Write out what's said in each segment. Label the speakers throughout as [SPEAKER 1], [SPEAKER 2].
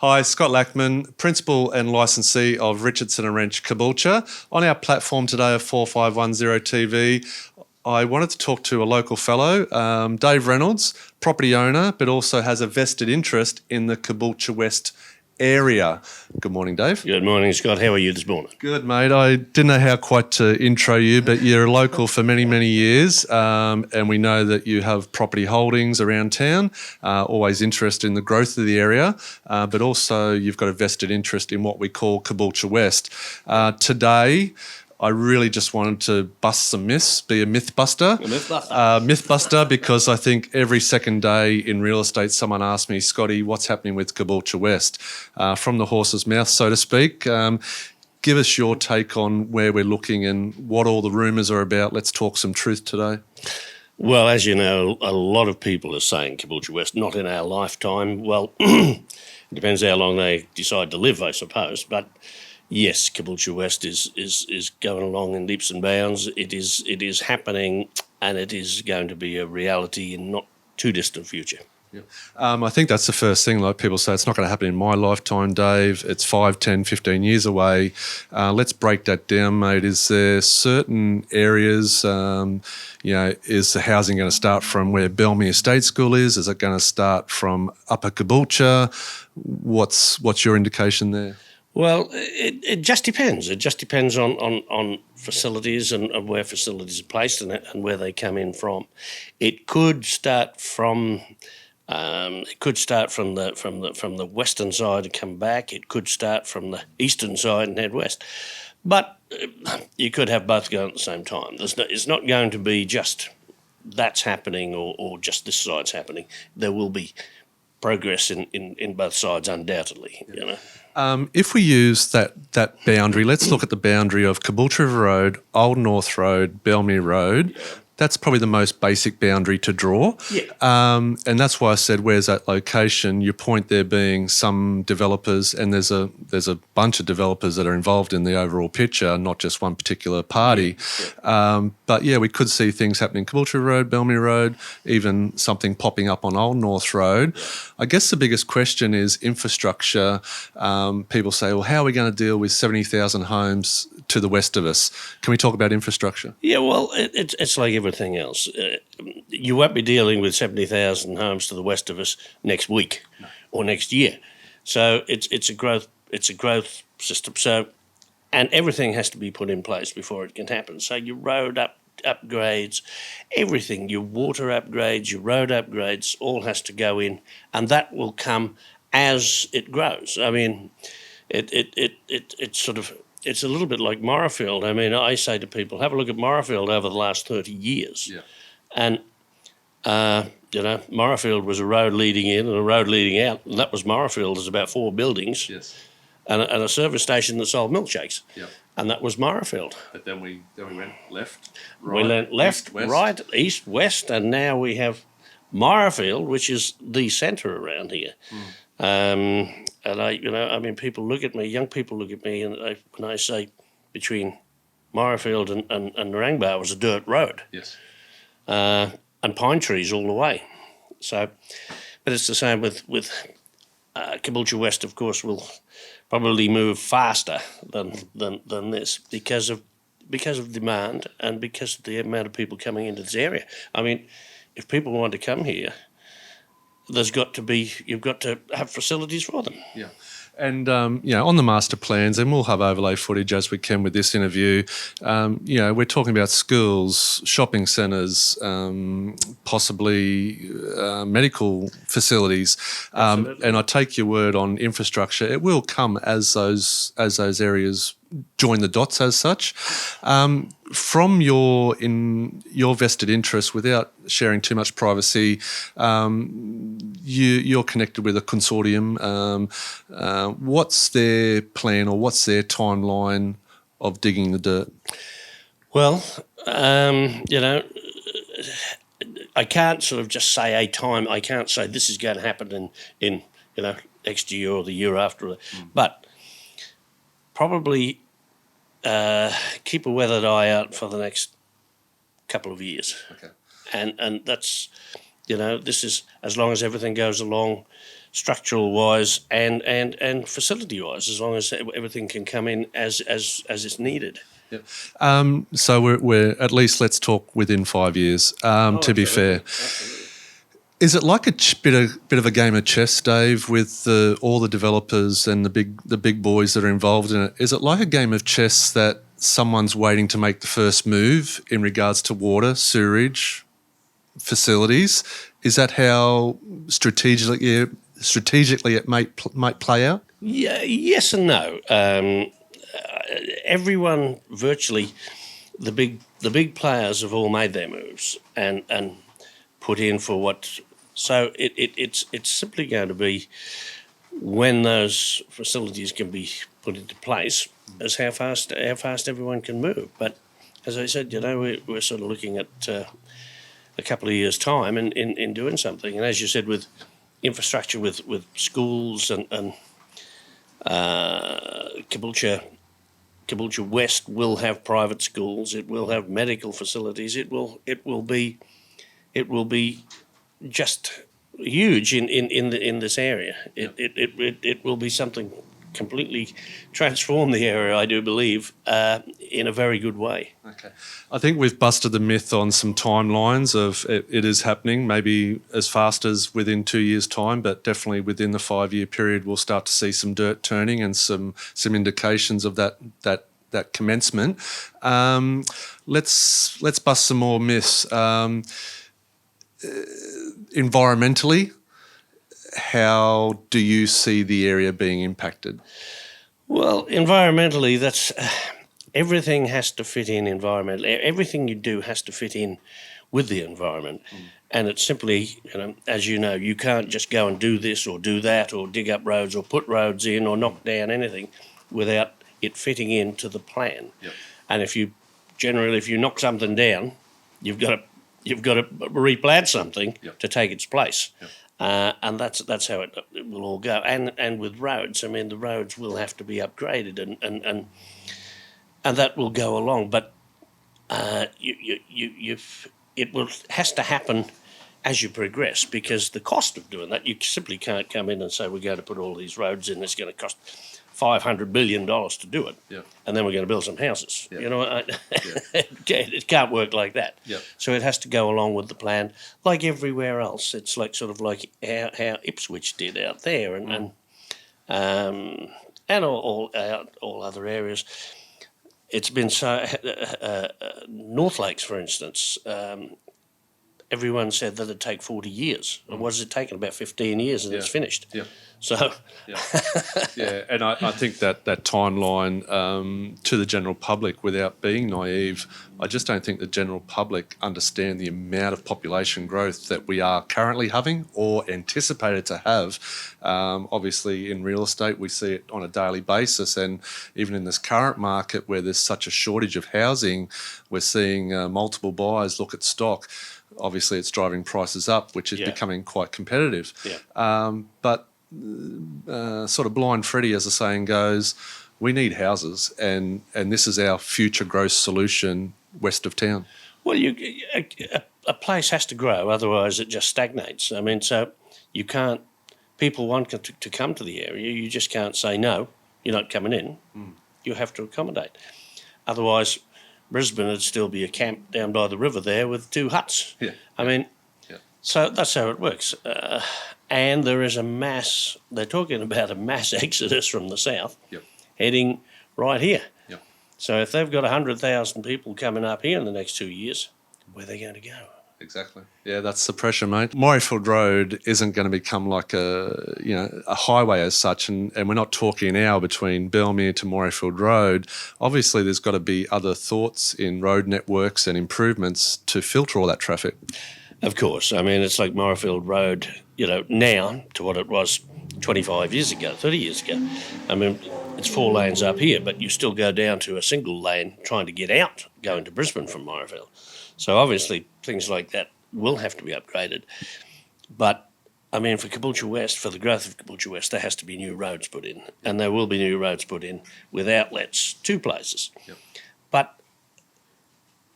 [SPEAKER 1] Hi, Scott Lackman, Principal and Licensee of Richardson&Wrench Caboolture. On our platform today of 4510 TV, I wanted to talk to a local fellow, Dave Reynolds, property owner, but also has a vested interest in the Caboolture West area. Good morning, Dave.
[SPEAKER 2] Good morning, Scott. How are you this morning?
[SPEAKER 1] Good, mate. I didn't know how quite to intro you, but you're a local for many, many years, and we know that you have property holdings around town, always interested in the growth of the area, but also you've got a vested interest in what we call Caboolture West. Today, I really just wanted to bust some myths, be a myth buster. Myth buster, because I think every second day in real estate someone asks me, Scotty, what's happening with Caboolture West? From the horse's mouth, so to speak. Give us your take on where we're looking and what all the rumours are about. Let's talk some truth today.
[SPEAKER 2] Well, as you know, a lot of people are saying Caboolture West, not in our lifetime. Well, it depends how long they decide to live, I suppose. But yes, Caboolture West is going along in leaps and bounds. It is happening, and it is going to be a reality in not too distant future.
[SPEAKER 1] Yeah. I think that's the first thing. Like people say, it's not going to happen in my lifetime, Dave. It's 5, 10, 15 years away. Let's break that down, mate. Is there certain areas, is the housing going to start from where Belmy Estate School is? Is it going to start from Upper Caboolture? What's your indication there?
[SPEAKER 2] Well, it just depends. It just depends on facilities and where facilities are placed and where they come in from. It could start from the western side and come back. It could start from the eastern side and head west. But you could have both going at the same time. It's not going to be just that's happening or just this side's happening. There will be progress in both sides, undoubtedly.
[SPEAKER 1] Yeah.
[SPEAKER 2] You know.
[SPEAKER 1] If we use that boundary, let's look at the boundary of Caboolture River Road, Old North Road, Belmy Road. Yeah. That's probably the most basic boundary to draw.
[SPEAKER 2] Yeah.
[SPEAKER 1] And that's why I said, where's that location? Your point there being some developers, and there's a bunch of developers that are involved in the overall picture, not just one particular party. Yeah. But yeah, we could see things happening Caboolture Road, Belmy Road, even something popping up on Old North Road. Yeah. I guess the biggest question is infrastructure. People say, well, how are we going to deal with 70,000 homes to the west of us? Can we talk about infrastructure?
[SPEAKER 2] Yeah, well, it's like everything else. You won't be dealing with 70,000 homes to the west of us next week or next year. So it's a growth system. So, and everything has to be put in place before it can happen. So your road upgrades, everything, your water upgrades, your road upgrades, all has to go in, and that will come as it grows. I mean, it's sort of. It's a little bit like Morrowfield. I mean, I say to people, have a look at Morrowfield over the last 30 years. Yeah. And, Morrowfield was a road leading in and a road leading out, and that was Morrowfield. There's about 4 buildings.
[SPEAKER 1] Yes.
[SPEAKER 2] And a service station that sold milkshakes. Yeah. And that was Morrowfield.
[SPEAKER 1] But then we went left, right,
[SPEAKER 2] we went left,
[SPEAKER 1] east, west.
[SPEAKER 2] Right, east, west, and now we have Morrowfield, which is the centre around here. And people look at me, young people look at me, and when I say between Morrowfield and Narangba was a dirt road.
[SPEAKER 1] Yes.
[SPEAKER 2] And pine trees all the way. So, but it's the same with Caboolture West, of course, will probably move faster than this because of demand and because of the amount of people coming into this area. I mean, if people want to come here, you've got to have facilities for them.
[SPEAKER 1] Yeah. And, on the master plans, and we'll have overlay footage as we can with this interview, we're talking about schools, shopping centres, possibly medical facilities. And I take your word on infrastructure. It will come as those areas join the dots as such. From your vested interest, without sharing too much privacy, you're connected with a consortium. What's their plan or what's their timeline of digging the dirt?
[SPEAKER 2] Well, I can't sort of just say a time. I can't say this is going to happen in next year or the year after. But probably keep a weathered eye out for the next couple of years.
[SPEAKER 1] Okay.
[SPEAKER 2] And that's, this is as long as everything goes along structural wise and facility wise, as long as everything can come in as it's needed.
[SPEAKER 1] Yep. So we're at least, let's talk within 5 years. To be fair,
[SPEAKER 2] Absolutely.
[SPEAKER 1] is it like a bit of a game of chess, Dave, with all the developers and the big boys that are involved in it? Is it like a game of chess that someone's waiting to make the first move in regards to water, sewerage, facilities? Is that how strategically it might play out?
[SPEAKER 2] Yeah, yes and no. Everyone virtually, the big players have all made their moves and put in for what. So it's simply going to be when those facilities can be put into place as how fast everyone can move. But as I said, we're sort of looking at a couple of years' time in doing something. And as you said, with infrastructure, with schools and Caboolture West will have private schools. It will have medical facilities. It will be just huge in this area. It will be something completely transform the area, I do believe, in a very good way.
[SPEAKER 1] Okay. I think we've busted the myth on some timelines of it is happening, maybe as fast as within 2 years' time, but definitely within the 5-year period, we'll start to see some dirt turning and some indications of that commencement. Let's bust some more myths. Environmentally, how do you see the area being impacted?
[SPEAKER 2] Well, environmentally, that's everything has to fit in environmentally. Everything you do has to fit in with the environment. And it's simply, as you know, you can't just go and do this or do that or dig up roads or put roads in or knock down anything without it fitting into the plan.
[SPEAKER 1] Yep.
[SPEAKER 2] And if you knock something down, you've got to replant something to take its place.
[SPEAKER 1] Yep.
[SPEAKER 2] And that's how it will all go. And with roads, I mean, the roads will have to be upgraded and that will go along. But has to happen as you progress, because the cost of doing that, you simply can't come in and say we're going to put all these roads in. It's going to cost $500 billion to do it, and then we're going to build some houses. It can't work like that. So it has to go along with the plan, like everywhere else. It's like sort of like how Ipswich did out there, and all other areas. It's been so. North Lakes, for instance. Everyone said that it'd take 40 years. What has it taken? About 15 years, and it's finished. So,
[SPEAKER 1] and I think that timeline to the general public, without being naive, I just don't think the general public understand the amount of population growth that we are currently having or anticipated to have. Obviously, in real estate, we see it on a daily basis, and even in this current market where there's such a shortage of housing, we're seeing multiple buyers look at stock. Obviously, it's driving prices up, which is becoming quite competitive. But sort of blind Freddy, as the saying goes, we need houses, and this is our future growth solution west of town.
[SPEAKER 2] Well, a place has to grow, otherwise it just stagnates. I mean, so you can't. People want to come to the area. You just can't say no. You're not coming in. You have to accommodate. Otherwise, Brisbane would still be a camp down by the river there with 2 huts. I mean, so that's how it works. And there is they're talking about a mass exodus from the south heading right here. So if they've got 100,000 people coming up here in the next 2 years, where are they going to go?
[SPEAKER 1] Exactly. Yeah, that's the pressure, mate. Morayfield Road isn't going to become like a highway as such, and we're not talking an hour between Belmere to Morayfield Road. Obviously, there's got to be other thoughts in road networks and improvements to filter all that traffic.
[SPEAKER 2] Of course. I mean, it's like Morayfield Road, now to what it was 25 years ago, 30 years ago. I mean, it's 4 lanes up here, but you still go down to a single lane trying to get out, going to Brisbane from Morayfield. So obviously things like that will have to be upgraded. But, I mean, for Caboolture West, for the growth of Caboolture West, there has to be new roads put in. And there will be new roads put in with outlets, 2 places. But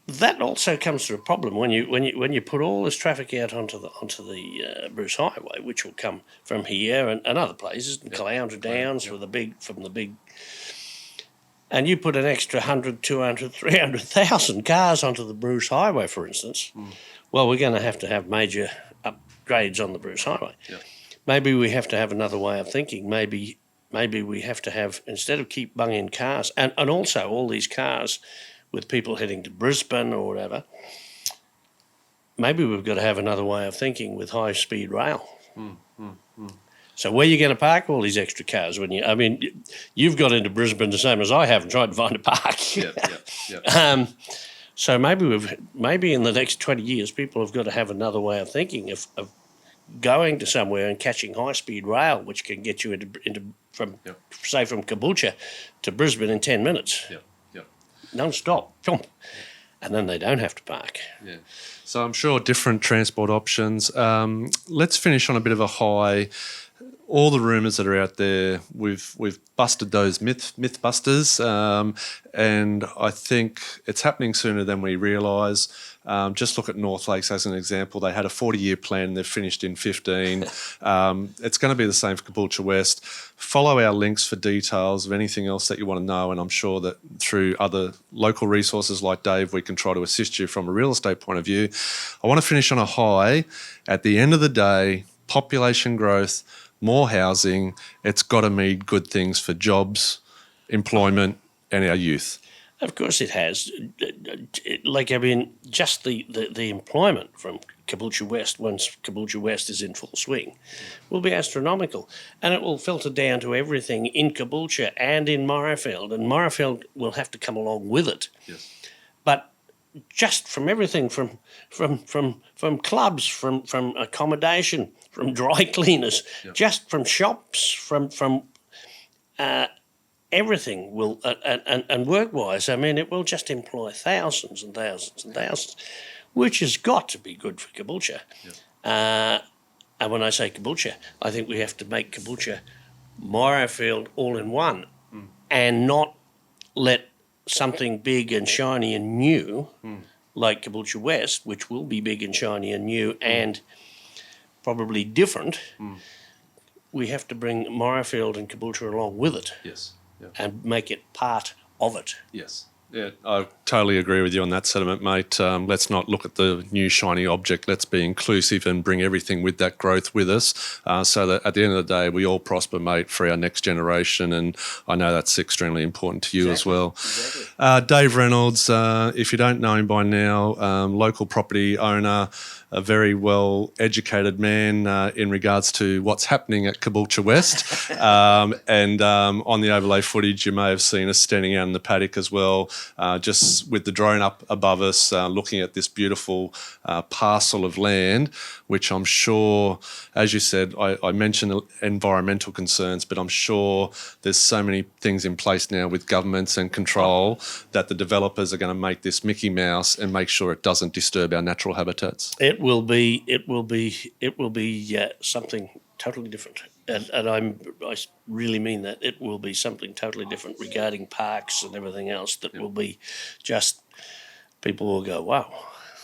[SPEAKER 2] that also comes to a problem when you put all this traffic out onto the Bruce Highway, which will come from here and other places, and Caboolture Downs from the big, and you put an extra 100, 200, 300,000 cars onto the Bruce Highway, for instance. Well, we're going to have major upgrades on the Bruce Highway.
[SPEAKER 1] Yeah.
[SPEAKER 2] Maybe we have to have another way of thinking. Maybe we have to have, instead of keep bunging cars, and also all these cars with people heading to Brisbane or whatever, maybe we've got to have another way of thinking with high-speed rail. So where are you going to park all these extra cars when you've got into Brisbane the same as I have and tried to find a park.
[SPEAKER 1] Yeah.
[SPEAKER 2] So maybe in the next 20 years, people have got to have another way of thinking of going to somewhere and catching high-speed rail, which can get you from Caboolture to Brisbane in 10 minutes. Non-stop. And then they don't have to park.
[SPEAKER 1] Yeah. So I'm sure different transport options. Let's finish on a bit of a high. All the rumours that are out there, we've busted those myth busters, and I think it's happening sooner than we realise. Just look at North Lakes as an example. They had a 40-year plan. They've finished in 15. It's going to be the same for Caboolture West. Follow our links for details of anything else that you want to know, and I'm sure that through other local resources like Dave, we can try to assist you from a real estate point of view. I want to finish on a high. At the end of the day, population growth, more housing, it's got to mean good things for jobs, employment, and our youth.
[SPEAKER 2] Of course it has. Just the employment from Caboolture West, once Caboolture West is in full swing, will be astronomical. And it will filter down to everything in Caboolture and in Morayfield. And Morayfield will have to come along with it.
[SPEAKER 1] Yes.
[SPEAKER 2] But just from everything, from clubs, from accommodation, from dry cleaners, just from shops, from everything will, and work-wise, it will just employ thousands and thousands and thousands, which has got to be good for Caboolture. And when I say Caboolture, I think we have to make Caboolture Morayfield all in one, and not let something big and shiny and new like Caboolture West, which will be big and shiny and new and probably different. We have to bring Morayfield and Caboolture along with it.
[SPEAKER 1] Yes. Yeah.
[SPEAKER 2] And make it part of it.
[SPEAKER 1] Yes. Yeah, I totally agree with you on that sentiment, mate. Let's not look at the new shiny object. Let's be inclusive and bring everything with that growth with us, so that at the end of the day, we all prosper, mate, for our next generation. And I know that's extremely important to you as well. Exactly. Dave Reynolds, if you don't know him by now, local property owner, a very well-educated man in regards to what's happening at Caboolture West. And on the overlay footage, you may have seen us standing out in the paddock as well, just with the drone up above us, looking at this beautiful parcel of land, which I'm sure, as you said, I mentioned environmental concerns, but I'm sure there's so many things in place now with governments and control that the developers are going to make this Mickey Mouse and make sure it doesn't disturb our natural habitats.
[SPEAKER 2] It will be something totally different, and I really mean that. It will be something totally different regarding parks and everything else. That will be just, people will go, wow.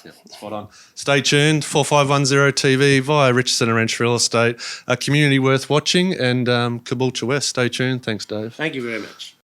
[SPEAKER 1] Yeah, spot on. Stay tuned, 4510 TV via Richardson&Wrench Real Estate. A community worth watching, and Caboolture West. Stay tuned. Thanks, Dave.
[SPEAKER 2] Thank you very much.